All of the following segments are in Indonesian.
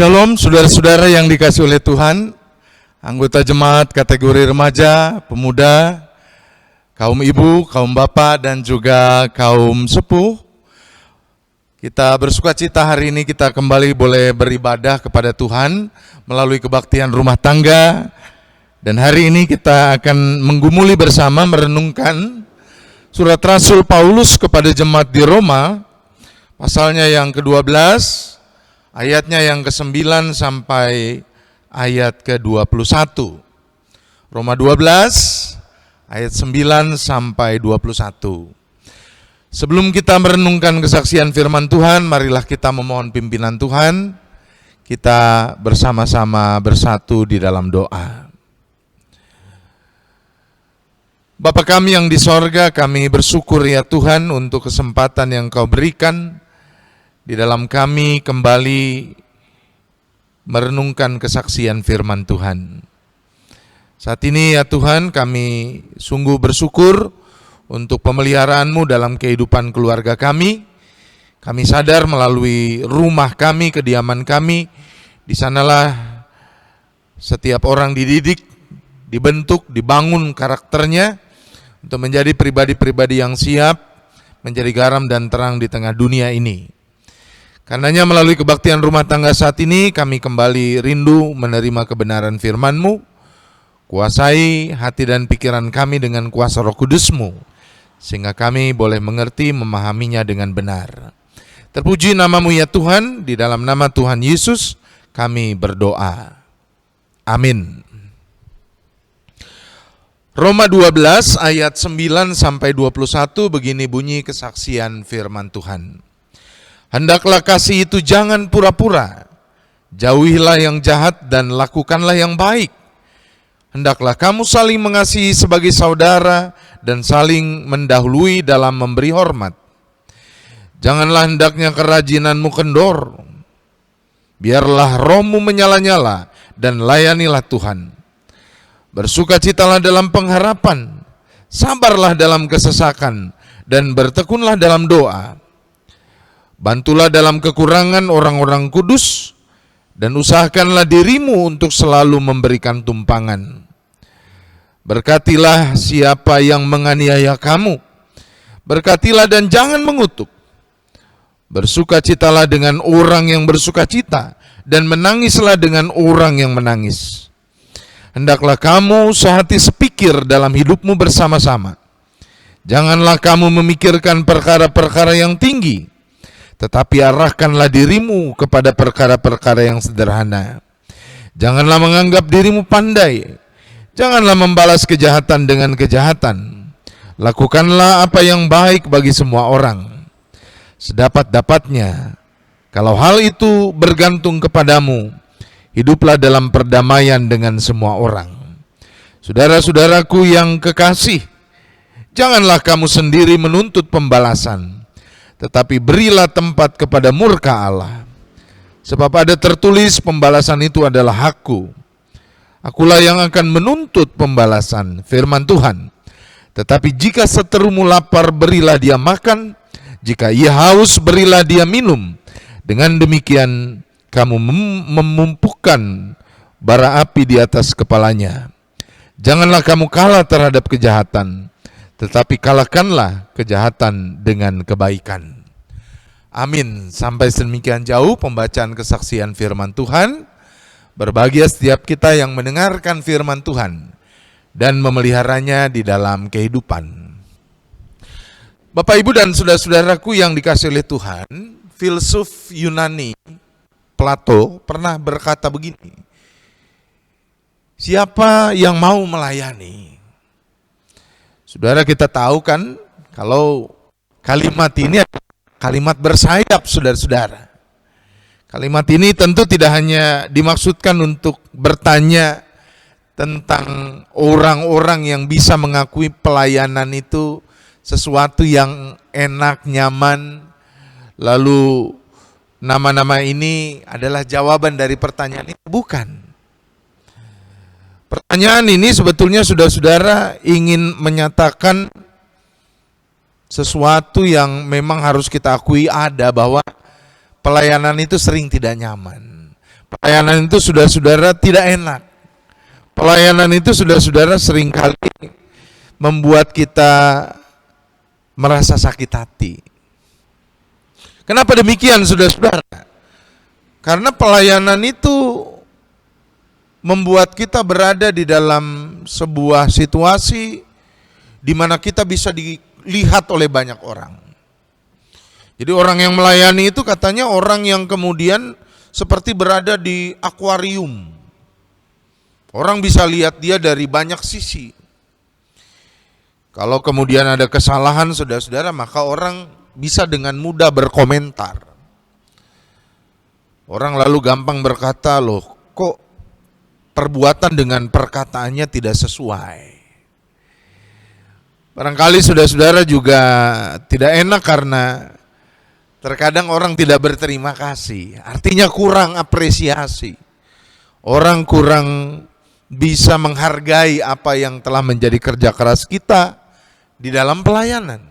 Shalom saudara-saudara yang dikasih oleh Tuhan, anggota jemaat kategori remaja, pemuda, kaum ibu, kaum bapak, dan juga kaum sepuh. Kita bersuka cita hari ini kita kembali boleh beribadah kepada Tuhan melalui kebaktian rumah tangga. Dan hari ini kita akan menggumuli bersama merenungkan surat Rasul Paulus kepada jemaat di Roma, pasalnya yang ke-12, ayatnya yang ke-9 sampai ayat ke-21. Roma 12 ayat 9 sampai 21. Sebelum kita merenungkan kesaksian firman Tuhan, marilah kita memohon pimpinan Tuhan. Kita bersama-sama bersatu di dalam doa. Bapa kami yang di sorga, kami bersyukur ya Tuhan untuk kesempatan yang Kau berikan di dalam kami kembali merenungkan kesaksian firman Tuhan. Saat ini ya Tuhan, kami sungguh bersyukur untuk pemeliharaanmu dalam kehidupan keluarga kami. Kami sadar melalui rumah kami, kediaman kami, di sanalah setiap orang dididik, dibentuk, dibangun karakternya untuk menjadi pribadi-pribadi yang siap menjadi garam dan terang di tengah dunia ini. Karenanya melalui kebaktian rumah tangga saat ini kami kembali rindu menerima kebenaran firman-Mu. Kuasai hati dan pikiran kami dengan kuasa Roh Kudus-Mu, sehingga kami boleh mengerti, memahaminya dengan benar. Terpuji nama-Mu ya Tuhan, di dalam nama Tuhan Yesus kami berdoa. Amin. Roma 12 ayat 9 sampai 21 begini bunyi kesaksian firman Tuhan. Hendaklah kasih itu jangan pura-pura, jauhilah yang jahat dan lakukanlah yang baik. Hendaklah kamu saling mengasihi sebagai saudara dan saling mendahului dalam memberi hormat. Janganlah hendaknya kerajinanmu kendor, biarlah rohmu menyala-nyala dan layanilah Tuhan. Bersukacitalah dalam pengharapan, sabarlah dalam kesesakan, dan bertekunlah dalam doa. Bantulah dalam kekurangan orang-orang kudus, dan usahakanlah dirimu untuk selalu memberikan tumpangan. Berkatilah siapa yang menganiaya kamu, berkatilah dan jangan mengutuk. Bersukacitalah dengan orang yang bersukacita, dan menangislah dengan orang yang menangis. Hendaklah kamu sehati sepikir dalam hidupmu bersama-sama. Janganlah kamu memikirkan perkara-perkara yang tinggi, tetapi arahkanlah dirimu kepada perkara-perkara yang sederhana. Janganlah menganggap dirimu pandai. Janganlah membalas kejahatan dengan kejahatan. Lakukanlah apa yang baik bagi semua orang. Sedapat-dapatnya, kalau hal itu bergantung kepadamu, hiduplah dalam perdamaian dengan semua orang. Saudara-saudaraku yang kekasih, janganlah kamu sendiri menuntut pembalasan, tetapi berilah tempat kepada murka Allah. Sebab ada tertulis, pembalasan itu adalah hakku. Akulah yang akan menuntut pembalasan, firman Tuhan. Tetapi jika seterumu lapar, berilah dia makan. Jika ia haus, berilah dia minum. Dengan demikian, kamu memumpukan bara api di atas kepalanya. Janganlah kamu kalah terhadap kejahatan, tetapi kalahkanlah kejahatan dengan kebaikan. Amin. Sampai sedemikian jauh pembacaan kesaksian firman Tuhan. Berbahagia setiap kita yang mendengarkan firman Tuhan dan memeliharanya di dalam kehidupan. Bapak, Ibu, dan saudara-saudaraku yang dikasihi oleh Tuhan, filsuf Yunani Plato pernah berkata begini, siapa yang mau melayani? Saudara, kita tahu kan kalau kalimat ini adalah kalimat bersayap, saudara-saudara. Kalimat ini tentu tidak hanya dimaksudkan untuk bertanya tentang orang-orang yang bisa mengakui pelayanan itu sesuatu yang enak, nyaman, lalu nama-nama ini adalah jawaban dari pertanyaan itu. Bukan. Pertanyaan ini sebetulnya saudara-saudara ingin menyatakan sesuatu yang memang harus kita akui ada, bahwa pelayanan itu sering tidak nyaman. Pelayanan itu saudara-saudara tidak enak. Pelayanan itu saudara-saudara seringkali membuat kita merasa sakit hati. Kenapa demikian, saudara-saudara? Karena pelayanan itu membuat kita berada di dalam sebuah situasi di mana kita bisa dilihat oleh banyak orang. Jadi orang yang melayani itu katanya orang yang kemudian seperti berada di akuarium. Orang bisa lihat dia dari banyak sisi. Kalau kemudian ada kesalahan, saudara-saudara, maka orang bisa dengan mudah berkomentar. Orang lalu gampang berkata, loh kok perbuatan dengan perkataannya tidak sesuai. Barangkali saudara-saudara juga tidak enak karena terkadang orang tidak berterima kasih. Artinya kurang apresiasi. Orang kurang bisa menghargai apa yang telah menjadi kerja keras kita di dalam pelayanan.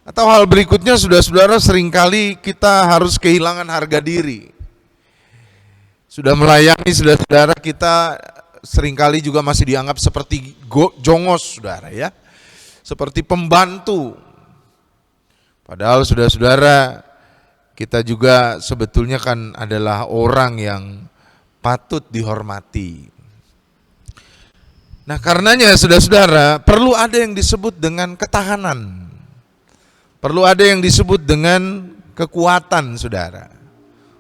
Atau hal berikutnya, saudara-saudara, seringkali kita harus kehilangan harga diri. Sudah melayani, saudara-saudara, kita seringkali juga masih dianggap seperti jongos, saudara, ya, seperti pembantu. Padahal saudara-saudara, kita juga sebetulnya kan adalah orang yang patut dihormati. Nah, karenanya saudara-saudara, perlu ada yang disebut dengan ketahanan. Perlu ada yang disebut dengan kekuatan, saudara,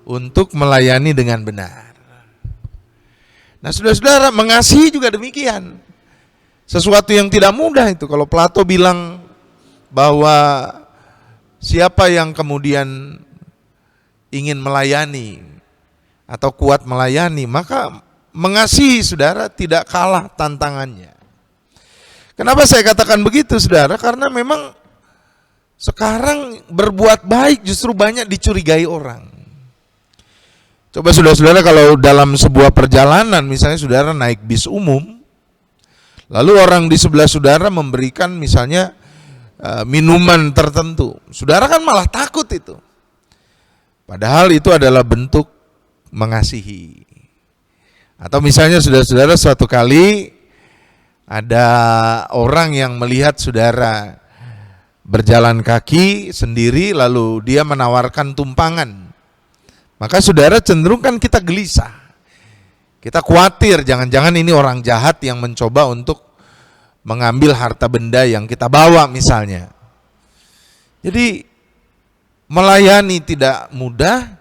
untuk melayani dengan benar. Nah, saudara-saudara, mengasihi juga demikian. Sesuatu yang tidak mudah itu. Kalau Plato bilang bahwa siapa yang kemudian ingin melayani atau kuat melayani, maka mengasihi, saudara, tidak kalah tantangannya. Kenapa saya katakan begitu, saudara? Karena memang sekarang berbuat baik justru banyak dicurigai orang. Coba saudara-saudara, kalau dalam sebuah perjalanan, misalnya saudara naik bis umum, lalu orang di sebelah saudara memberikan misalnya minuman tertentu, saudara kan malah takut itu. Padahal itu adalah bentuk mengasihi. Atau misalnya saudara-saudara, suatu kali ada orang yang melihat saudara berjalan kaki sendiri, lalu dia menawarkan tumpangan. Maka saudara cenderung kan kita gelisah. Kita khawatir jangan-jangan ini orang jahat yang mencoba untuk mengambil harta benda yang kita bawa misalnya. Jadi melayani tidak mudah,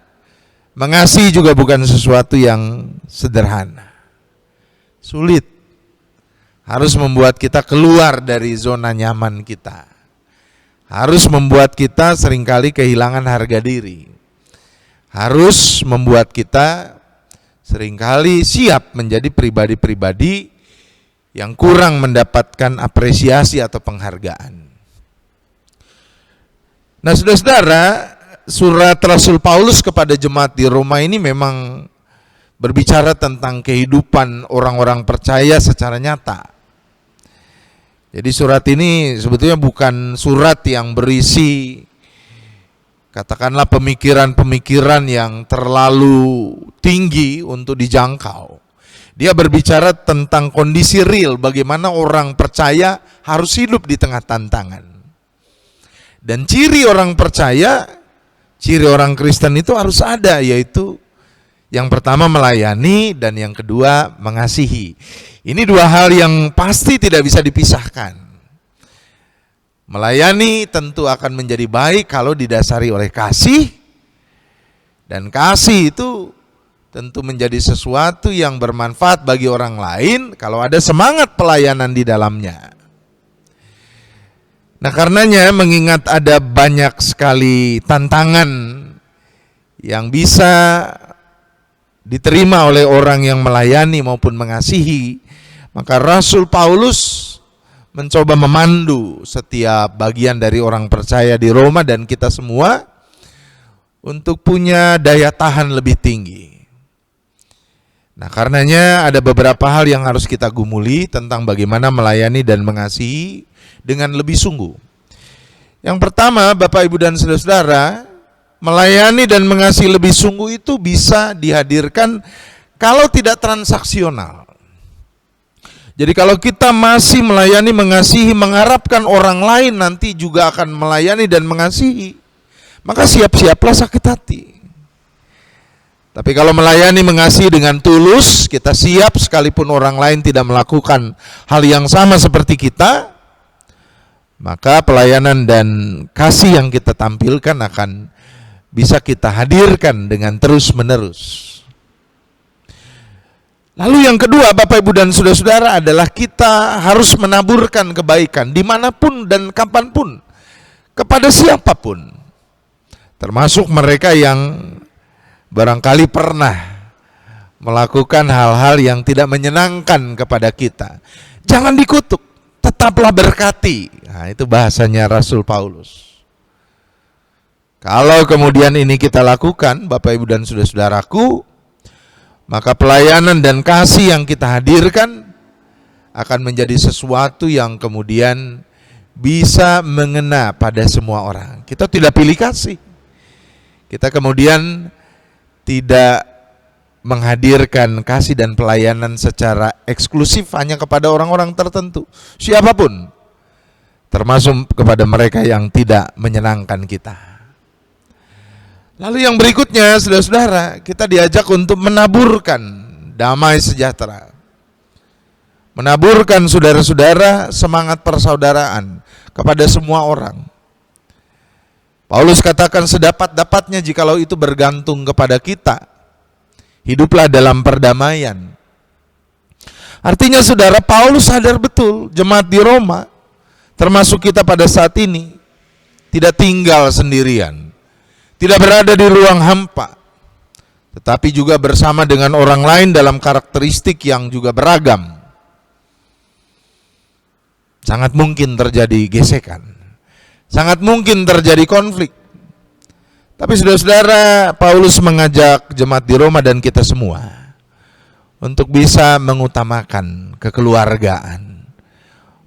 mengasihi juga bukan sesuatu yang sederhana. Sulit. Harus membuat kita keluar dari zona nyaman kita. Harus membuat kita seringkali kehilangan harga diri. Harus membuat kita seringkali siap menjadi pribadi-pribadi yang kurang mendapatkan apresiasi atau penghargaan. Nah, saudara-saudara, surat Rasul Paulus kepada jemaat di Roma ini memang berbicara tentang kehidupan orang-orang percaya secara nyata. Jadi surat ini sebetulnya bukan surat yang berisi katakanlah pemikiran-pemikiran yang terlalu tinggi untuk dijangkau. Dia berbicara tentang kondisi real, bagaimana orang percaya harus hidup di tengah tantangan. Dan ciri orang percaya, ciri orang Kristen itu harus ada, yaitu yang pertama melayani dan yang kedua mengasihi. Ini dua hal yang pasti tidak bisa dipisahkan. Melayani tentu akan menjadi baik kalau didasari oleh kasih, dan kasih itu tentu menjadi sesuatu yang bermanfaat bagi orang lain kalau ada semangat pelayanan di dalamnya. Nah, karenanya mengingat ada banyak sekali tantangan yang bisa diterima oleh orang yang melayani maupun mengasihi, maka Rasul Paulus mencoba memandu setiap bagian dari orang percaya di Roma dan kita semua untuk punya daya tahan lebih tinggi. Nah, karenanya ada beberapa hal yang harus kita gumuli tentang bagaimana melayani dan mengasihi dengan lebih sungguh. Yang pertama, Bapak, Ibu, dan saudara-saudara, melayani dan mengasihi lebih sungguh itu bisa dihadirkan kalau tidak transaksional. Jadi kalau kita masih melayani, mengasihi, mengharapkan orang lain nanti juga akan melayani dan mengasihi, maka siap-siaplah sakit hati. Tapi kalau melayani, mengasihi dengan tulus, kita siap sekalipun orang lain tidak melakukan hal yang sama seperti kita, maka pelayanan dan kasih yang kita tampilkan akan bisa kita hadirkan dengan terus-menerus. Lalu yang kedua, Bapak, Ibu, dan saudara-saudara, adalah kita harus menaburkan kebaikan dimanapun dan kapanpun, kepada siapapun, termasuk mereka yang barangkali pernah melakukan hal-hal yang tidak menyenangkan kepada kita. Jangan dikutuk, tetaplah berkati. Nah, itu bahasanya Rasul Paulus. Kalau kemudian ini kita lakukan, Bapak, Ibu, dan saudara-saudaraku, maka pelayanan dan kasih yang kita hadirkan akan menjadi sesuatu yang kemudian bisa mengena pada semua orang. Kita tidak pilih kasih. Kita kemudian tidak menghadirkan kasih dan pelayanan secara eksklusif hanya kepada orang-orang tertentu, siapapun, termasuk kepada mereka yang tidak menyenangkan kita. Lalu yang berikutnya, saudara-saudara, kita diajak untuk menaburkan damai sejahtera, menaburkan saudara-saudara semangat persaudaraan kepada semua orang. Paulus katakan sedapat-dapatnya jikalau itu bergantung kepada kita, hiduplah dalam perdamaian. Artinya saudara, Paulus sadar betul jemaat di Roma, termasuk kita pada saat ini, tidak tinggal sendirian, tidak berada di ruang hampa, tetapi juga bersama dengan orang lain dalam karakteristik yang juga beragam. Sangat mungkin terjadi gesekan, sangat mungkin terjadi konflik. Tapi saudara-saudara, Paulus mengajak jemaat di Roma dan kita semua untuk bisa mengutamakan kekeluargaan,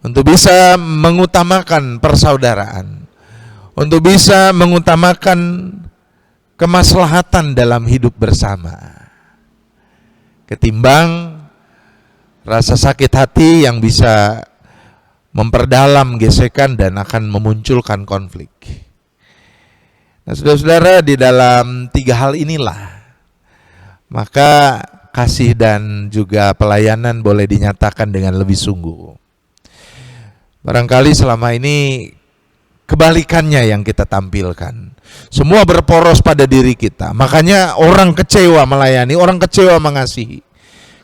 untuk bisa mengutamakan persaudaraan, untuk bisa mengutamakan kemaslahatan dalam hidup bersama, ketimbang rasa sakit hati yang bisa memperdalam gesekan dan akan memunculkan konflik. Nah, saudara-saudara, di dalam tiga hal inilah maka kasih dan juga pelayanan boleh dinyatakan dengan lebih sungguh. Barangkali selama ini kebalikannya yang kita tampilkan. Semua berporos pada diri kita. Makanya orang kecewa melayani, orang kecewa mengasihi.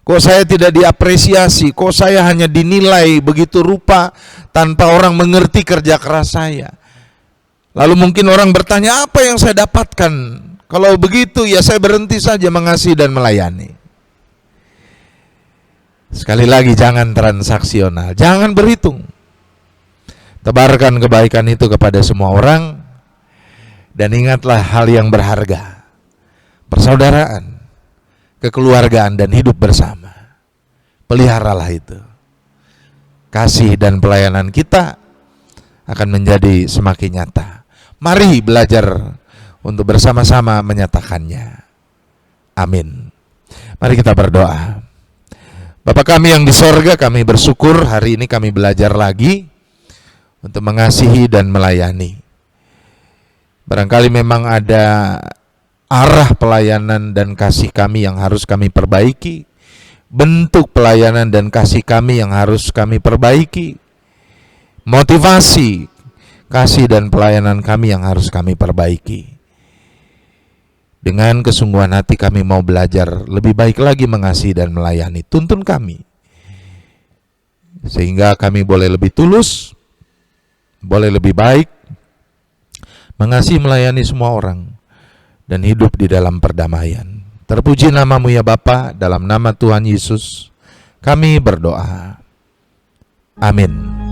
Kok saya tidak diapresiasi, kok saya hanya dinilai begitu rupa tanpa orang mengerti kerja keras saya. Lalu mungkin orang bertanya, apa yang saya dapatkan? Kalau begitu ya saya berhenti saja mengasihi dan melayani. Sekali lagi, jangan transaksional, jangan berhitung. Tebarkan kebaikan itu kepada semua orang, dan ingatlah hal yang berharga, persaudaraan, kekeluargaan, dan hidup bersama. Peliharalah itu. Kasih dan pelayanan kita akan menjadi semakin nyata. Mari belajar untuk bersama-sama menyatakannya. Amin. Mari kita berdoa. Bapa kami yang di sorga, kami bersyukur hari ini kami belajar lagi untuk mengasihi dan melayani. Barangkali memang ada arah pelayanan dan kasih kami yang harus kami perbaiki, bentuk pelayanan dan kasih kami yang harus kami perbaiki, motivasi kasih dan pelayanan kami yang harus kami perbaiki. Dengan kesungguhan hati kami mau belajar lebih baik lagi mengasihi dan melayani. Tuntun kami, sehingga kami boleh lebih tulus, boleh lebih baik, mengasihi melayani semua orang, dan hidup di dalam perdamaian. Terpuji nama-Mu ya Bapa, dalam nama Tuhan Yesus kami berdoa. Amin.